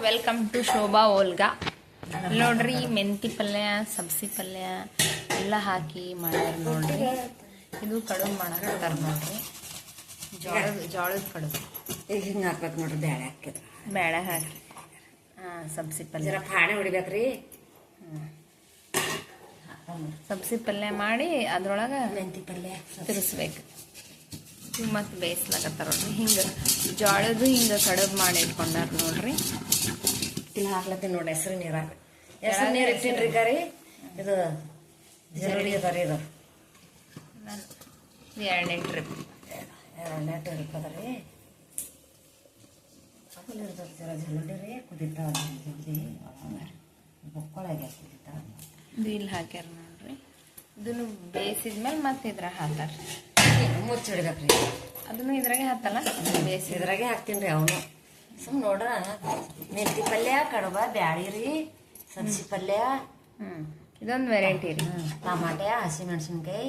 Welcome to Shobha ಓಲ್ಗಾ. ನೋಡ್ರಿ, ಮೆಂತಿ ಪಲ್ಯ, ಸಬ್ಸಿ ಪಲ್ಯ ಎಲ್ಲ ಹಾಕಿ ಮಾಡ್ಯಾರ ನೋಡ್ರಿ. ಇದು ಕಡುಬು ಮಾಡಕತ್ತಾರ ನೋಡ್ರಿ. ಜೋಳದ ಕಡುಬು ಈಗ ಹಿಂಗೆ ಹಾಕ್ಬೇಕು ನೋಡ್ರಿ. ಬೇಳೆ ಹಾಕಿದ್ರು ಬೇಳೆ ಹಾಕಿ ಸಬ್ಸಿ ಪಲ್ಯ ಪಾಣೆ ಹೊಡಿಬೇಕ್ರಿ. ಸಬ್ಸಿ ಪಲ್ಯ ಮಾಡಿ ಅದ್ರೊಳಗೆ ಮೆಂತಿ ಪಲ್ಯ ತಿರ್ಸ್ಬೇಕು. ಮತ್ತು ಬೇಯಿಸ್ಲಾಕತ್ತಾರ ನೋಡ್ರಿ. ಹಿಂಗೆ ಜೋಳದು ಹಿಂಗೆ ಕಡುಬು ಮಾಡಿ ಇಟ್ಕೊಂಡಾರ ನೋಡ್ರಿ. ಇಲ್ಲಿ ಹಾಕ್ಲತ್ತೀನಿ ನೋಡಿ. ಹೆಸರು ನೀರಾಗ ಹೆಸರು ನೀರು ಇಟ್ಟಿನ್ರಿ. ಈಗ ರೀ ಇದು ಜರಡಿ ಅದ ರೀ. ಇದು ಎರಡನೇ ಟ್ರಿಪ್ ಅದ ರೀ. ಅದಲ್ಲಿ ಇರ್ತದೆ ಜರ ಜಲುಂಡಿ ರೀ. ಕುದಿತಾವ ಜಲ್ದಿ ಬೊಕ್ಕಳಾಗಿ ಕುದಿತಾವ. ಇದು ಇಲ್ಲಿ ಹಾಕ್ಯಾರ ನೋಡ್ರಿ. ಇದನ್ನು ಬೇಯಿಸಿದ್ಮೇಲೆ ಮತ್ತೆ ಇದ್ರಾಗ ಹಾಕ್ತಾರ. ಮುಚ್ಚಿಡ್ಬೇಕ್ರಿ. ಅದನ್ನು ಇದ್ರಾಗೆ ಹಾಕ್ತಲ್ಲ, ಬೇಯಿಸಿ ಇದ್ರಾಗೆ ಹಾಕ್ತೀನಿ ರೀ. ಅವನು ಸುಮ್ ನೋಡ್ರ ಮೆಂತಿ ಪಲ್ಯ, ಕಡುಬ, ಬ್ಯಾಳಿ ರೀ, ಸಬ್ಸಿ ಪಲ್ಯ. ಇದೊಂದು ವೆರೈಟಿ ರೀ. ಟಮಾಟೆ, ಹಸಿಮೆಣಸಿನ್ಕಾಯಿ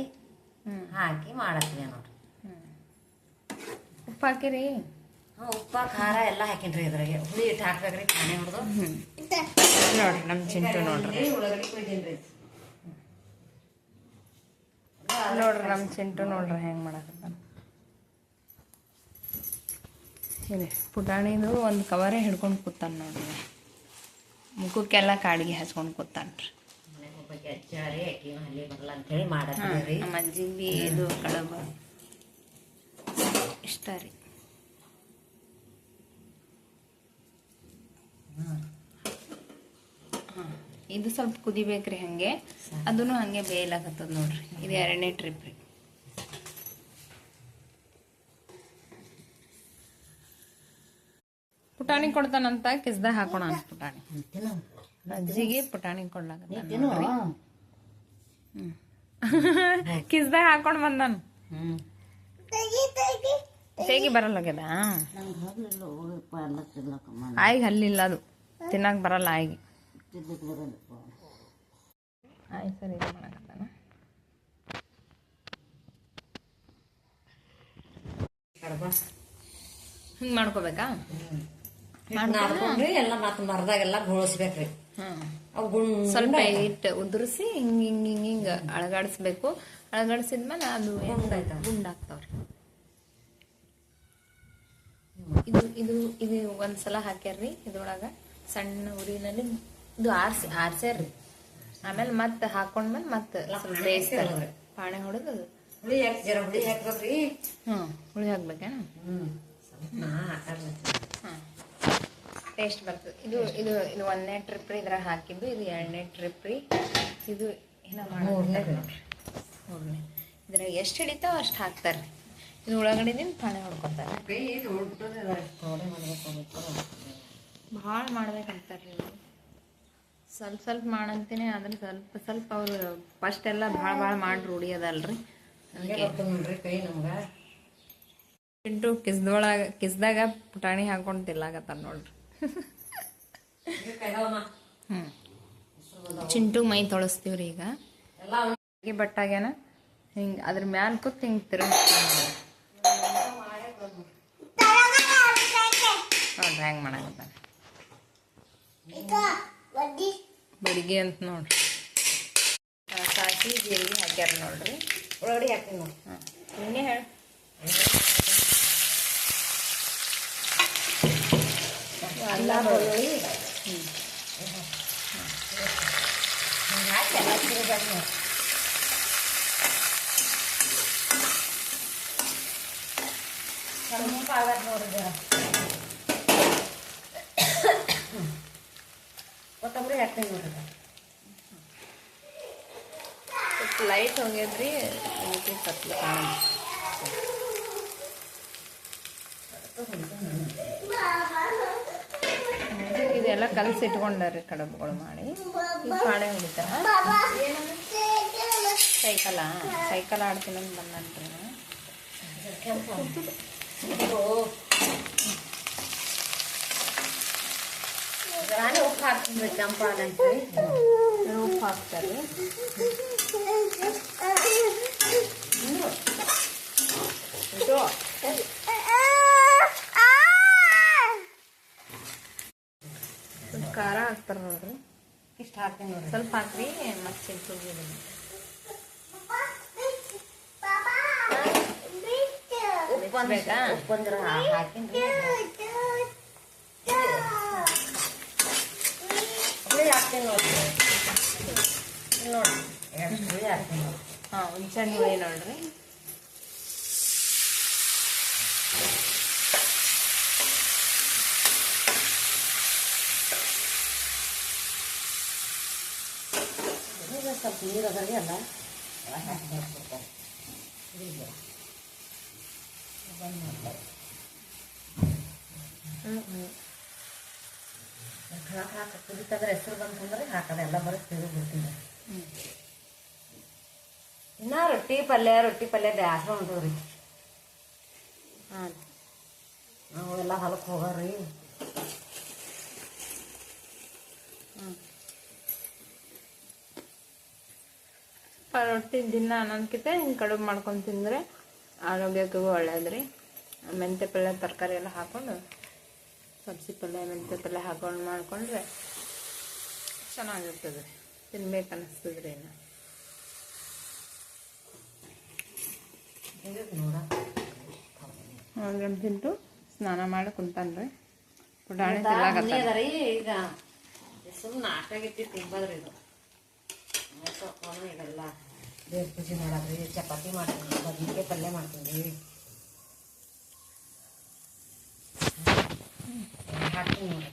ಹಾಕಿ ಮಾಡತ್ತೀವಿ ನೋಡ್ರಿ. ಉಪ್ಪು ಹಾಕಿರಿ? ಉಪ್ಪ ಖಾರ ಎಲ್ಲ ಹಾಕಿನ್ರಿ. ಇದ್ರಾಗೆ ಹುಳಿ ಇಟ್ಟು ಹಾಕ್ಬೇಕ್ರಿ. ಪಾಣೆ ಹೊಡೆದು ನೋಡ್ರಿ ನಮ್ಮ ಚಿಂಟು ನೋಡ್ರಿ. ಉಳ್ಳಾಗಡ್ಡಿ ಕೊಯ್ದೀನಿ. ನೋಡ್ರಿ ನಮ್ಮ ಚಿಂಟು ನೋಡ್ರಿ ಹೆಂಗೆ ಮಾಡಕತ್ತಾನ. ಇದೆ ಪುಟಾಣಿದು ಒಂದು ಕವರೇ ಹಿಡ್ಕೊಂಡು ಕೂತಾನ ನೋಡ್ರಿ. ಮುಖಕ್ಕೆಲ್ಲ ಕಾಡಿಗೆ ಹಚ್ಕೊಂಡು ಕೂತಾನ್ರಿ. ನಮ್ಮ ಅಜ್ಜಿಗೆ ಇದು ಕಡುಬು ಇಷ್ಟ ರೀ. ಇದು ಸ್ವಲ್ಪ ಕುದಿಬೇಕ್ರಿ. ಹಂಗೆ ಅದನ್ನು ಹಂಗೆ ಬೇಯಲಾಗತ್ತದ ನೋಡ್ರಿ. ಇದು ಎರಡನೇ ಟ್ರಿಪ್ ರೀ. ಪುಟಾಣಿ ಕೊಡ್ತಾನಂತ ಕಿಸ್ದಾಗ ಹಾಕೋಣ ಅಂತ ಪುಟಾಣಿ. ಅಜ್ಜಿಗೆ ಪುಟಾಣಿ ಕೊಡ್ಲಾಕತ್ತಾನ ನೋಡ್ರಿ. ಕಿಸ್ದಾಗ ಹಾಕೊಂಡ್ ಬಂದಾನ. ಹೇಗೆ ಬರಲ್ಲಾಗ್ಯದ ಆಯ್ಗೆ ಹಲ್ಲಿಲ್ಲ. ಅದು ತಿನ್ನಾಕ ಬರಲ್ಲ ಆಯ್ಗೆ. ಆಯ್ತು ಸರಿ, ಇದು ಮಾಡಕತ್ತಾನ. ಹಿಂಗೆ ಮಾಡ್ಕೋಬೇಕಾ? ಎಲ್ಲ ಮತ್ತೆ ಮರದಾಗೆಲ್ಲ ಗೋಳಿಸ್ಬೇಕ್ರಿ. ಸ್ವಲ್ಪ ಹಿಟ್ಟು ಉದುರಿಸಿ ಹಿಂಗೆ ಹಿಂಗೆ ಹಿಂಗೆ ಹಿಂಗೆ ಅಳಗಾಡಿಸ್ಬೇಕು. ಅಳಗಾಡಿಸಿದ್ಮೇಲೆ ಅದು ಗುಂಡಾಗ್ತಾವ್ರಿ. ಇದು ಇದು ಇದು ಒಂದ್ಸಲ ಹಾಕ್ಯಾರ್ರಿ. ಇದ್ರೊಳಗೆ ಸಣ್ಣ ಉರಿನಲ್ಲಿ ಇದು ಆರ್ಸ್ಯಾರ್ರಿ. ಆಮೇಲೆ ಮತ್ತೆ ಹಾಕೊಂಡ್ಮೇಲೆ ಮತ್ತೆ ಬೇಯಿಸ್ತಾರೆ. ಪಾಣೆ ಹೊಡೆದು ಹುಳಿ ಹಾಕ್ಬೇಕ್ರಿ. ಹುಳಿ ಹಾಕ್ಬೇಕೇನ? ಟೇಸ್ಟ್ ಬರ್ತದೆ. ಇದು ಇದು ಇದು ಒಂದನೇ ಟ್ರಿಪ್ ರೀ. ಇದ್ರಾಗ ಹಾಕಿದ್ದು. ಇದು ಎರಡನೇ ಟ್ರಿಪ್ ರೀ. ಇದು ಏನೋ ಮೂರನೇ ನೋಡ್ರಿ. ಇದ್ರಾಗ ಎಷ್ಟು ಹಿಡಿತಾವ ಅಷ್ಟು ಹಾಕ್ತಾರ್ರಿ. ಇದು ಉಳ್ಳಾಗಡ್ಡಿದಿಂದ ಪಾಣೆ ಹೊಡ್ಕೊತಾರೆ. ಭಾಳ ಮಾಡ್ಬೇಕಂತಾರ್ರಿ. ಸ್ವಲ್ಪ ಸ್ವಲ್ಪ ಮಾಡಂತೀನಿ. ಆದ್ರೆ ಸ್ವಲ್ಪ ಸ್ವಲ್ಪ ಅವರು ಫಸ್ಟ್ ಎಲ್ಲ ಭಾಳ ಮಾಡಿ ರೂಢಿ ಅದಲ್ರಿ. ಚಿಂಟು ಕಿಸ್ದಾಗ ಪುಟಾಣಿ ಹಾಕೊಂಡು ತಿಲ್ಲಾಕತ್ತಾರ ನೋಡ್ರಿ. ಚಿಂಟು ಮೈ ತೊಳಸ್ತೀವ್ರಿ. ಈಗ ಬಟ್ಟಾಗ್ಯಾನ ಹಿಂಗೆ ಅದ್ರ ಮ್ಯಾಲ ಕೂತ್ ಹಿಂಗೆ ತಿರುಗಿಸ್ತಾನ ನೋಡ್ರಿ. ಹೆಂಗೆ ಮಾಡಕತ್ತಾನ ಬಡಿಗೆ ಅಂತ ನೋಡ್ರಿ. ಸಾಸಿವೆ ಜೀರಿಗೆ ಹಾಕ್ಯಾರ ನೋಡ್ರಿ. ಉಳ್ಳಾಗಡ್ಡಿ ಹಾಕ್ತೀನಿ ನೋಡಿ. ನೀನೇ ಹೇಳಿ. ಅಲ್ಲ ಬೆಳ್ಳುಳ್ಳಿ ಹಾಕಿ ಎಲ್ಲ ತಿರುಗಬೇಕು ನೋಡಿ. ಸ್ವಲ್ಪ ಆಗತ್ತೆ ನೋಡ್ರಿ. ಕೊತ್ತಂಬರಿ ಹಾಕ್ತೀನಿ ನೋಡ್ರಿ. ಲೈಟ್ ಹೋಗ್ಯದ್ರಿ. ಅದಕ್ಕೆ ಕತ್ಲು ಕಾಣ. ಇದೆಲ್ಲ ಕಲಸಿ ಇಟ್ಕೊಂಡಾರ್ರಿ ಕಡುಬುಗಳು ಮಾಡಿ. ಈ ಪಾಣೆ ಹೊಡಿತಾರ. ಸೈಕಲ್ ಆಡ್ತೀನಿ ಅಂತ ಬಂದನ್ರಿ. ಉಪ್ಪು ಹಾಕ್ತೀನಿ. ಕೆಂಪಾಲ ಅಂತೇಳಿ ಉಪ್ಪು ಹಾಕ್ತಾರೆ. ಖಾರ ಹಾಕ್ತಾರ ನೋಡ್ರಿ, ಇಷ್ಟು ಹಾಕ್ತೀನಿ ನೋಡ್ರಿ. ಸ್ವಲ್ಪ ಹಾಕ್ರಿ ಮತ್ತೆ ಸಿಂಪಲ್ ಬೇಕಾ? ಉಪ್ಪು ಅಂದ್ರೆ ಹಾಕಿನ್ರಿ. ಹುಳಿ ಹಾಕ್ತೀನಿ ನೋಡ್ರಿ. ನೋಡಿ ಎರಡು ಹುಳಿ ಹಾಕ್ತೀನಿ ನೋಡ್ರಿ. ಹಾಂ, ಹುಣ್ಸೆಹಣ್ಣು ಹುಳಿ ನೋಡ್ರಿ. ಈಗ ಸ್ವಲ್ಪ ನೀರು ಅದರಿ ಅಲ್ಲ ಹಾಕ್ಬಿಡ್ತಾರೆ. ಕುದಿತಂದ್ರೆ ಹೆಸರು ಬಂತಂದ್ರೆ ಹಾಕೋದು ಎಲ್ಲ ಬರೀ ತಿರುಗಿ ಬಿಡ್ತೀನಿ. ಇನ್ನ ರೊಟ್ಟಿ ಪಲ್ಯ ಬ್ಯಾಸ್ರ ಹೊಂಟದ್ರಿ. ಹಾಂ, ನಾವು ಎಲ್ಲ ಹೊಲಕ್ಕೆ ಹೋಗೋರಿ. ರೊಟ್ಟಿ ದಿನ ಅನ್ನೋದಕ್ಕಿಂತ ಹಿಂಗೆ ಕಡುಬು ಮಾಡ್ಕೊಂಡು ತಿಂದರೆ ಆರೋಗ್ಯಕ್ಕೂ ಒಳ್ಳೇದ್ರಿ. ಮೆಂತ್ಯ ಪಲ್ಯ ತರಕಾರಿ ಎಲ್ಲ ಹಾಕ್ಕೊಂಡು ಸಬ್ಸಿ ಪಲ್ಯ ಮೆಂತ್ಯ ಪಲ್ಯ ಹಾಕೊಂಡು ಮಾಡಿಕೊಂಡ್ರೆ ಚೆನ್ನಾಗಿರ್ತದೆ, ತಿನ್ಬೇಕು ಅನ್ನಿಸ್ತದ್ರಿ. ನೋಡ ತಿಂತು ಸ್ನಾನ ಮಾಡಿ ಕುಂತಾನ್ರಿ. ಪುಟಾಣಿ ಅದರಿ ಈಗ ಸುಮ್ಮನೆ ನಾಷ್ಟಾಗಿತ್ತು ತಿನ್ಬೋದ್ರಿ. ಇದು ಈಗೆಲ್ಲ ದೇವ್ರ ಪೂಜೆ ಮಾಡೋದ್ರಿ, ಚಪಾತಿ ಮಾಡ್ತೀನಿ, ಬದ್ನಿಕಾಯಿ ಪಲ್ಯ ಮಾಡ್ತೀನಿ. ಹಾಕ್ತೀನಿ ನೋಡ್ರಿ.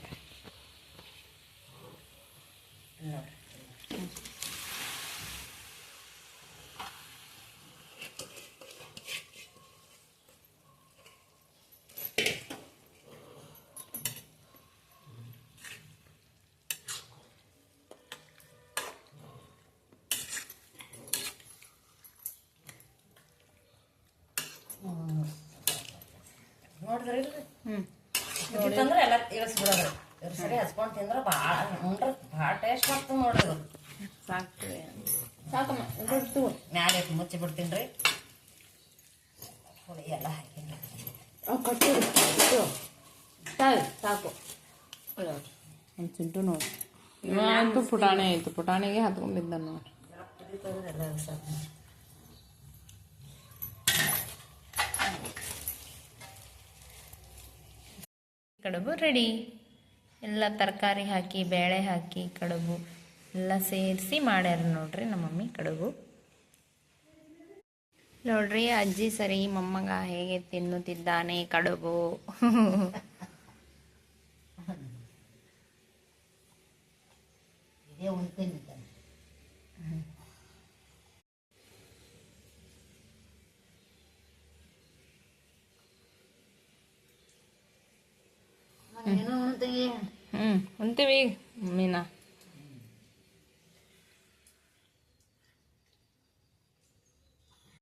ನೋಡಿದ್ರಿ ಅಂದ್ರೆ ಎಲ್ಲ ಇಳಿಸ್ಬಿಡೋದ್ರಿ. ಸರಿ ಹಚ್ಕೊಂಡು ತಿಂದ್ರೆ ಭಾಳ ಉಂಡ್ರೆ ಭಾಳ ಟೇಸ್ಟ್ ಬರ್ತದೆ ನೋಡ್ರಿ. ಇದು ಸಾಕಮ್ಮ ಮ್ಯಾಲೆ ಮುಚ್ಚಿ ಬಿಡ್ತೀನಿ ರೀ. ಹುಳಿ ಎಲ್ಲ ಹಾಕಿನಿ ಸಾಕು. ಒಂದು ಚಿಂಟು ನೋಡಿ ಇವತ್ತು ಪುಟಾಣಿ ಆಯ್ತು, ಪುಟಾಣಿಗೆ ಹತ್ಕೊಂಡ್ಬಿದ್ದ ನೋಡಿ. ಎಲ್ಲ ಸಾಕು. ಕಡುಬು ರೆಡಿ. ಎಲ್ಲ ತರಕಾರಿ ಹಾಕಿ ಬೇಳೆ ಹಾಕಿ ಕಡುಬು ಎಲ್ಲ ಸೇರಿಸಿ ಮಾಡ್ಯಾರ ನೋಡ್ರಿ ನಮ್ಮ ಮಮ್ಮಿ ಕಡುಬು. ನೋಡ್ರಿ ಅಜ್ಜಿ ಸರಿ ಮೊಮ್ಮಗ ಹೇಗೆ ತಿನ್ನುತ್ತಿದ್ದಾನೆ ಕಡುಬು. ಉಣ್ತೀವಿ ಮೀನಾ.